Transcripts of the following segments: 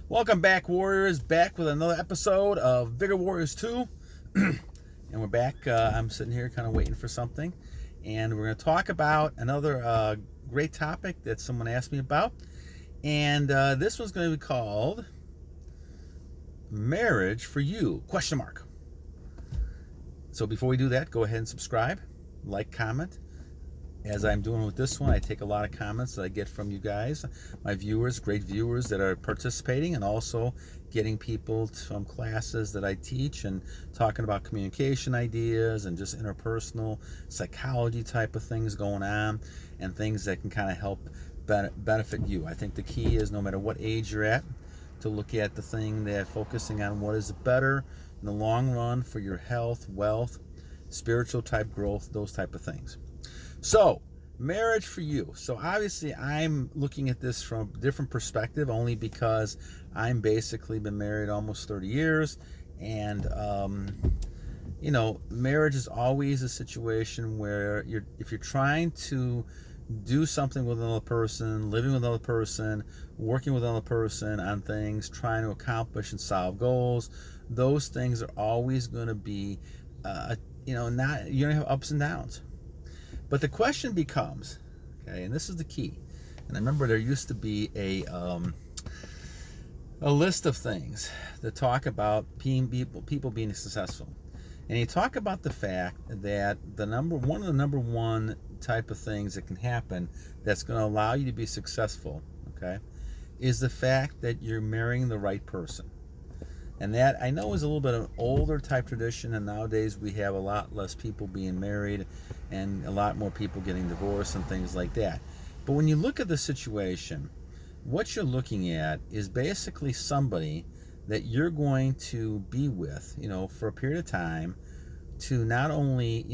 Welcome back, Warriors. Back with another episode of Vigor Warriors 2. And we're back. I'm sitting here kind of waiting for something. And we're going to talk about another great topic that someone asked me about. And this one's going to be called Marriage for You? Question mark. So before we do that, go ahead and subscribe, like, comment. As I'm doing with this one, I take a lot of comments that I get from you guys, my viewers, great viewers that are participating, and also getting people from classes that I teach and talking about communication ideas and just interpersonal psychology type of things going on and things that can kind of help benefit you. I think the key is no matter what age you're at, to look at the thing that focusing on what is better in the long run for your health, wealth, spiritual type growth, those type of things. So, marriage for you. So obviously I'm looking at this from a different perspective only because I'm basically been married almost 30 years. And, marriage is always a situation where if you're trying to do something with another person, living with another person, working with another person on things, trying to accomplish and solve goals, those things are always going to be, you're going to have ups and downs. But the question becomes, okay, and this is the key. And I remember there used to be a list of things that talk about people being successful. And you talk about the fact that one of the number one type of things that can happen that's going to allow you to be successful, okay, is the fact that you're marrying the right person. And that I know is a little bit of an older type tradition, and nowadays we have a lot less people being married and a lot more people getting divorced and things like that. But when you look at the situation, what you're looking at is basically somebody that you're going to be with, for a period of time to not only,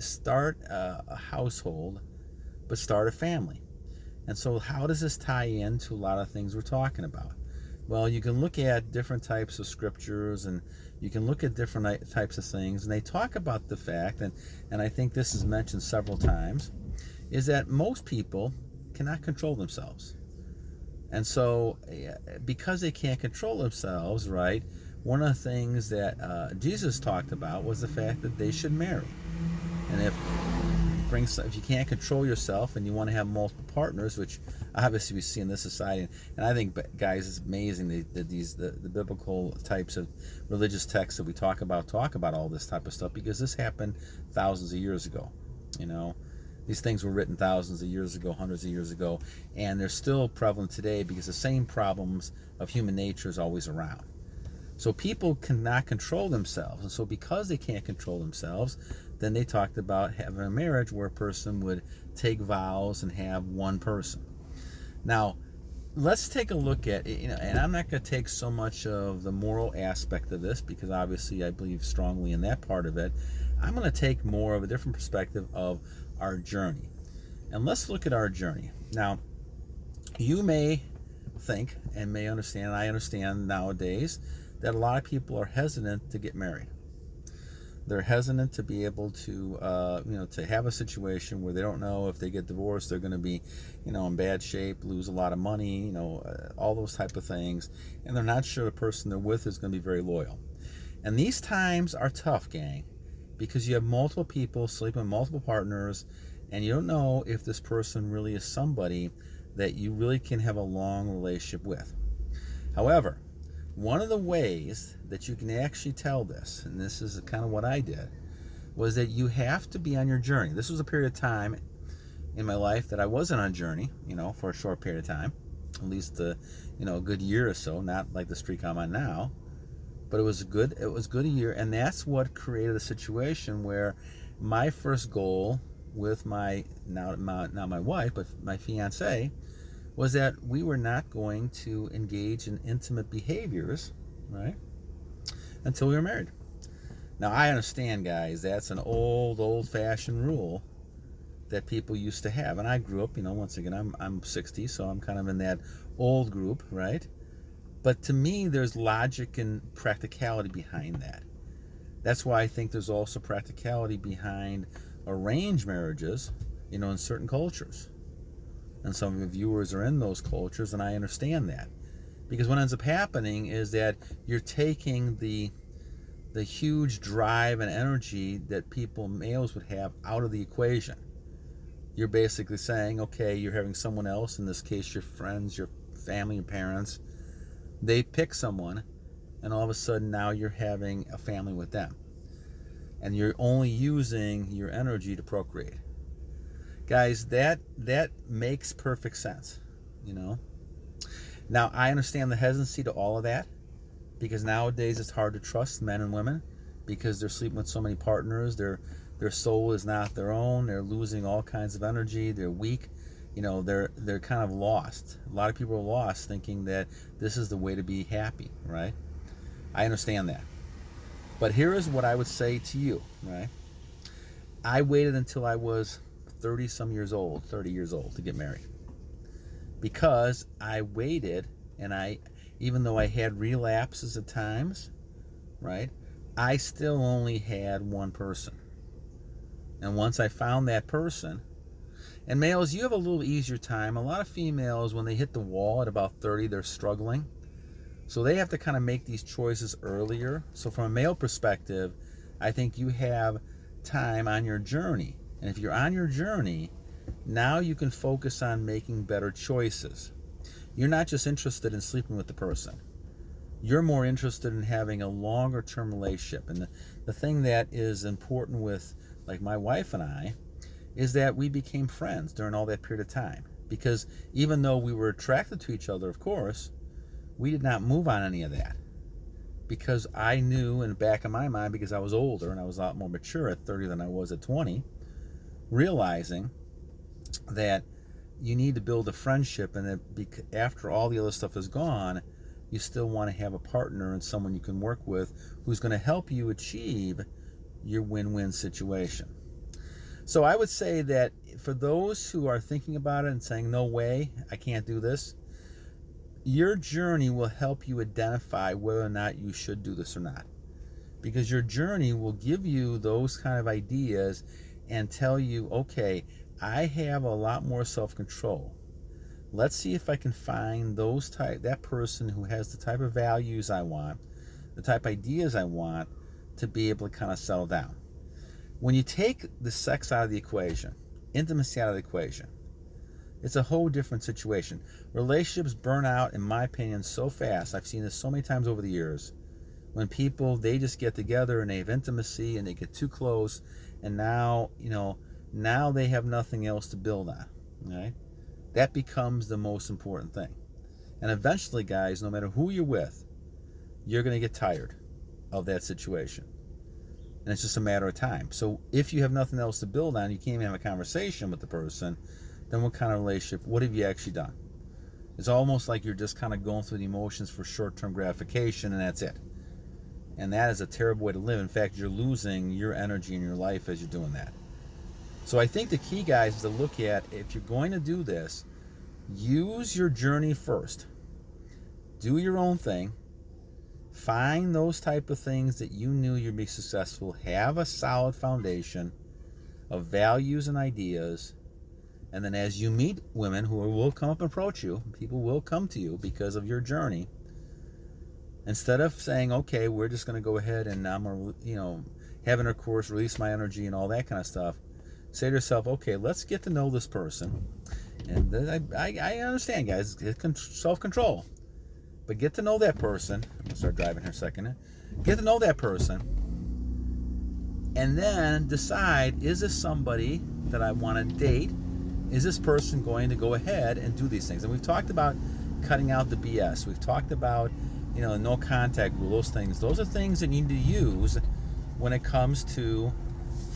start a household, but start a family. And so how does this tie into a lot of things we're talking about? Well, you can look at different types of scriptures and you can look at different types of things. And they talk about the fact, and I think this is mentioned several times, is that most people cannot control themselves. And so because they can't control themselves, right, one of the things that Jesus talked about was the fact that they should marry. And if you can't control yourself and you want to have multiple partners, which obviously we see in this society, and I think, guys, it's amazing that the biblical types of religious texts that we talk about all this type of stuff, because this happened thousands of years ago. These things were written thousands of years ago, hundreds of years ago, and they're still prevalent today because the same problems of human nature is always around. So people cannot control themselves. And so because they can't control themselves, then they talked about having a marriage where a person would take vows and have one person. Now, let's take a look at it, and I'm not going to take so much of the moral aspect of this because obviously I believe strongly in that part of it. I'm going to take more of a different perspective of our journey. And let's look at our journey. Now, you may think and may understand, and I understand nowadays, that a lot of people are hesitant to get married. They're hesitant to be able to, to have a situation where they don't know if they get divorced, they're going to be, in bad shape, lose a lot of money, all those type of things. And they're not sure the person they're with is going to be very loyal. And these times are tough, gang, because you have multiple people sleeping with multiple partners, and you don't know if this person really is somebody that you really can have a long relationship with. However, one of the ways that you can actually tell this, and this is kind of what I did, was that you have to be on your journey. This was a period of time in my life that I wasn't on a journey, for a short period of time, at least a good year or so, not like the streak I'm on now, but it was good a year, and that's what created a situation where my first goal with my now my wife, but my fiance, was that we were not going to engage in intimate behaviors, right, until we were married. Now, I understand, guys, that's an old-fashioned rule that people used to have. And I grew up, once again, I'm 60, so I'm kind of in that old group, right? But to me, there's logic and practicality behind that. That's why I think there's also practicality behind arranged marriages, in certain cultures. And some of the viewers are in those cultures, and I understand that. Because what ends up happening is that you're taking the huge drive and energy that males would have out of the equation. You're basically saying, okay, you're having someone else, in this case your friends, your family, your parents, they pick someone, and all of a sudden now you're having a family with them. And you're only using your energy to procreate. Guys, that makes perfect sense, you know? Now, I understand the hesitancy to all of that, because nowadays it's hard to trust men and women because they're sleeping with so many partners. Their soul is not their own. They're losing all kinds of energy. They're weak. You know, they're kind of lost. A lot of people are lost thinking that this is the way to be happy, right? I understand that. But here is what I would say to you, right? I waited until I was 30 years old to get married. Because I waited, and even though I had relapses at times, right, I still only had one person. And once I found that person, and males, you have a little easier time. A lot of females, when they hit the wall at about 30, they're struggling. So they have to kind of make these choices earlier. So from a male perspective, I think you have time on your journey. And if you're on your journey, now you can focus on making better choices. You're not just interested in sleeping with the person. You're more interested in having a longer term relationship. And the thing that is important with, like, my wife and I, is that we became friends during all that period of time. Because even though we were attracted to each other, of course, we did not move on any of that. Because I knew in the back of my mind, because I was older and I was a lot more mature at 30 than I was at 20, realizing that you need to build a friendship, and that after all the other stuff is gone, you still want to have a partner and someone you can work with who's going to help you achieve your win-win situation. So I would say that for those who are thinking about it and saying, no way, I can't do this, your journey will help you identify whether or not you should do this or not. Because your journey will give you those kind of ideas and tell you, okay, I have a lot more self-control. Let's see if I can find that person who has the type of values I want, the type of ideas I want, to be able to kind of settle down. When you take the sex out of the equation, intimacy out of the equation, it's a whole different situation. Relationships burn out, in my opinion, so fast. I've seen this so many times over the years. When people, they just get together and they have intimacy and they get too close, and now they have nothing else to build on, right? That becomes the most important thing. And eventually, guys, no matter who you're with, you're going to get tired of that situation. And it's just a matter of time. So if you have nothing else to build on, you can't even have a conversation with the person, then what kind of relationship, what have you actually done? It's almost like you're just kind of going through the emotions for short-term gratification, and that's it. And that is a terrible way to live. In fact, you're losing your energy in your life as you're doing that. So I think the key, guys, is to look at, if you're going to do this, use your journey first. Do your own thing. Find those type of things that you knew you'd be successful. Have a solid foundation of values and ideas. And then as you meet women who will come up and approach you, people will come to you because of your journey. Instead of saying, okay, we're just going to go ahead and I'm going to, have intercourse, release my energy and all that kind of stuff, say to yourself, okay, let's get to know this person. And I understand, guys, self-control. But get to know that person. I'm going to start driving here a second. Get to know that person. And then decide, is this somebody that I want to date? Is this person going to go ahead and do these things? And we've talked about cutting out the BS. We've talked about, no contact rule, those things. Those are things that you need to use when it comes to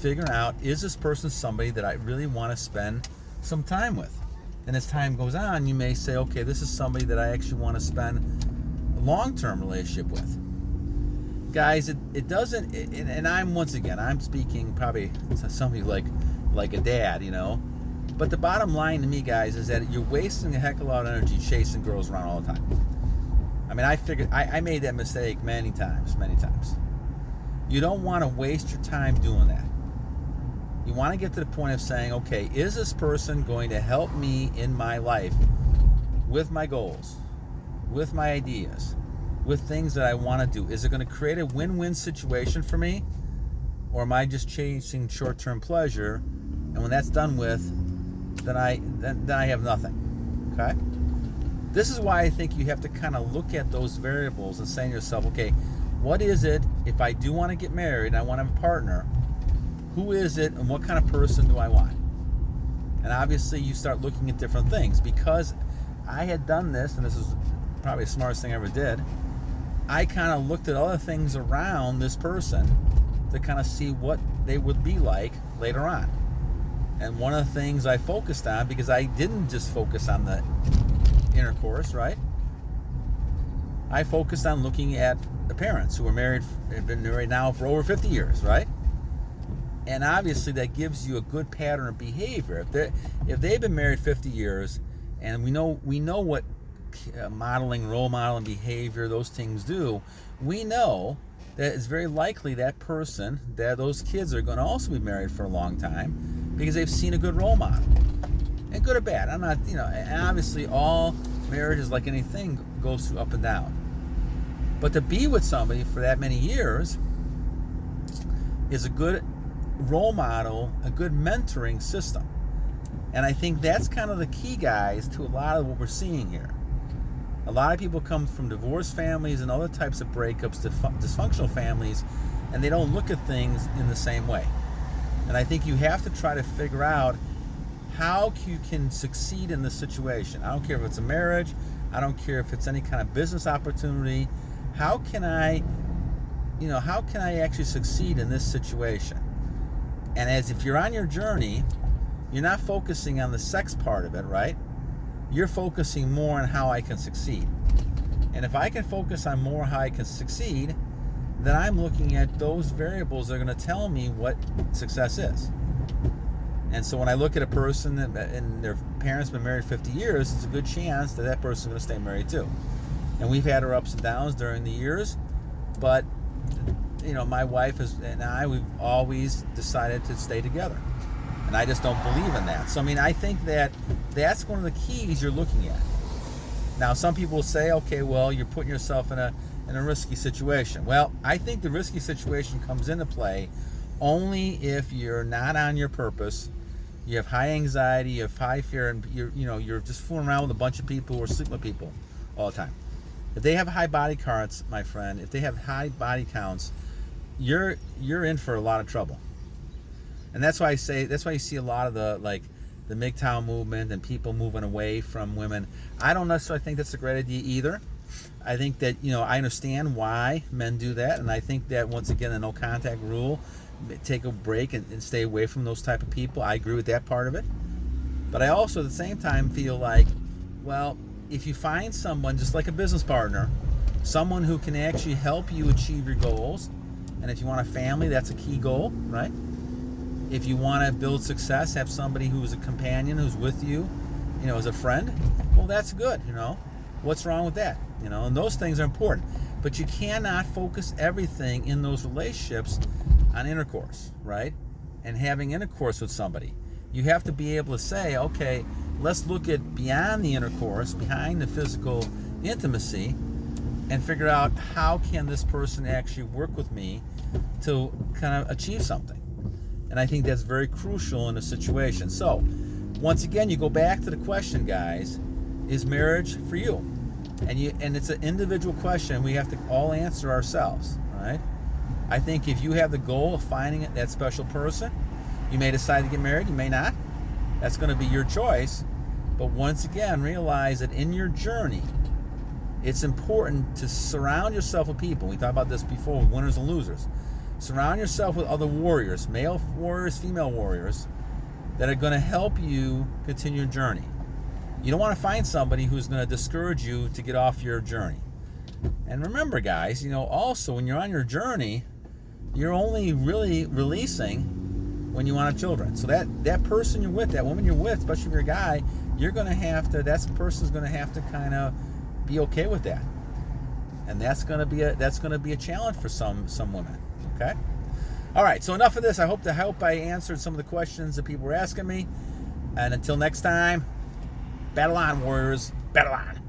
figuring out, is this person somebody that I really want to spend some time with? And as time goes on, you may say, okay, this is somebody that I actually want to spend a long-term relationship with. Guys, it doesn't, and I'm speaking probably to somebody like a dad, But the bottom line to me, guys, is that you're wasting a heck of a lot of energy chasing girls around all the time. I mean, I made that mistake many times. You don't want to waste your time doing that. You want to get to the point of saying, okay, is this person going to help me in my life with my goals, with my ideas, with things that I want to do? Is it going to create a win-win situation for me? Or am I just chasing short-term pleasure? And when that's done with, then I have nothing. Okay? This is why I think you have to kind of look at those variables and say to yourself, okay, what is it if I do want to get married and I want to have a partner? Who is it and what kind of person do I want? And obviously you start looking at different things. Because I had done this, and this is probably the smartest thing I ever did, I kind of looked at other things around this person to kind of see what they would be like later on. And one of the things I focused on, because I didn't just focus on the intercourse, right? I focused on looking at the parents who were married, have been married now for over 50 years, right? And obviously that gives you a good pattern of behavior. If they've been married 50 years, and we know what modeling, role modeling, behavior, those things do, we know that it's very likely that person, that those kids are going to also be married for a long time because they've seen a good role model. And good or bad. I'm not, and obviously all marriages, like anything, goes through up and down. But to be with somebody for that many years is a good role model, a good mentoring system. And I think that's kind of the key, guys, to a lot of what we're seeing here. A lot of people come from divorced families and other types of breakups, dysfunctional families, and they don't look at things in the same way. And I think you have to try to figure out how you can succeed in this situation. I don't care if it's a marriage, I don't care if it's any kind of business opportunity. How can I actually succeed in this situation? And as if you're on your journey, you're not focusing on the sex part of it, right? You're focusing more on how I can succeed. And if I can focus on more how I can succeed, then I'm looking at those variables that are going to tell me what success is. And so when I look at a person and their parents have been married 50 years, it's a good chance that that person's going to stay married too. And we've had our ups and downs during the years, but my wife and I, we've always decided to stay together. And I just don't believe in that. So, I think that's one of the keys you're looking at. Now, some people will say, okay, well, you're putting yourself in a risky situation. Well, I think the risky situation comes into play only if you're not on your purpose, you have high anxiety, you have high fear, and you're just fooling around with a bunch of people or sleeping with people all the time. If they have high body counts, my friend, if they have high body counts, you're in for a lot of trouble. And that's why you see a lot of the MGTOW movement and people moving away from women. I don't necessarily think that's a great idea either. I think that, I understand why men do that, and I think that, once again, the no contact rule, take a break and stay away from those type of people. I agree with that part of it. But I also at the same time feel like, well, if you find someone just like a business partner, someone who can actually help you achieve your goals, and if you want a family, that's a key goal, right? If you want to build success, have somebody who's a companion, who's with you, as a friend, well, that's good, What's wrong with that? And those things are important. But you cannot focus everything in those relationships on intercourse, right? And having intercourse with somebody. You have to be able to say, okay, let's look at beyond the intercourse, behind the physical intimacy, and figure out how can this person actually work with me to kind of achieve something. And I think that's very crucial in a situation. So, once again, you go back to the question, guys, is marriage for you? And it's an individual question we have to all answer ourselves, right? I think if you have the goal of finding that special person, you may decide to get married, you may not. That's going to be your choice. But once again, realize that in your journey, it's important to surround yourself with people. We talked about this before with winners and losers. Surround yourself with other warriors, male warriors, female warriors, that are going to help you continue your journey. You don't want to find somebody who's going to discourage you to get off your journey. And remember, guys, also when you're on your journey, you're only really releasing when you want children. So that person you're with, that woman you're with, especially if you're a guy, that person's going to have to kind of be okay with that. And that's going to be a challenge for some women. Okay? All right, so enough of this. I hope I answered some of the questions that people were asking me. And until next time, battle on, warriors, battle on.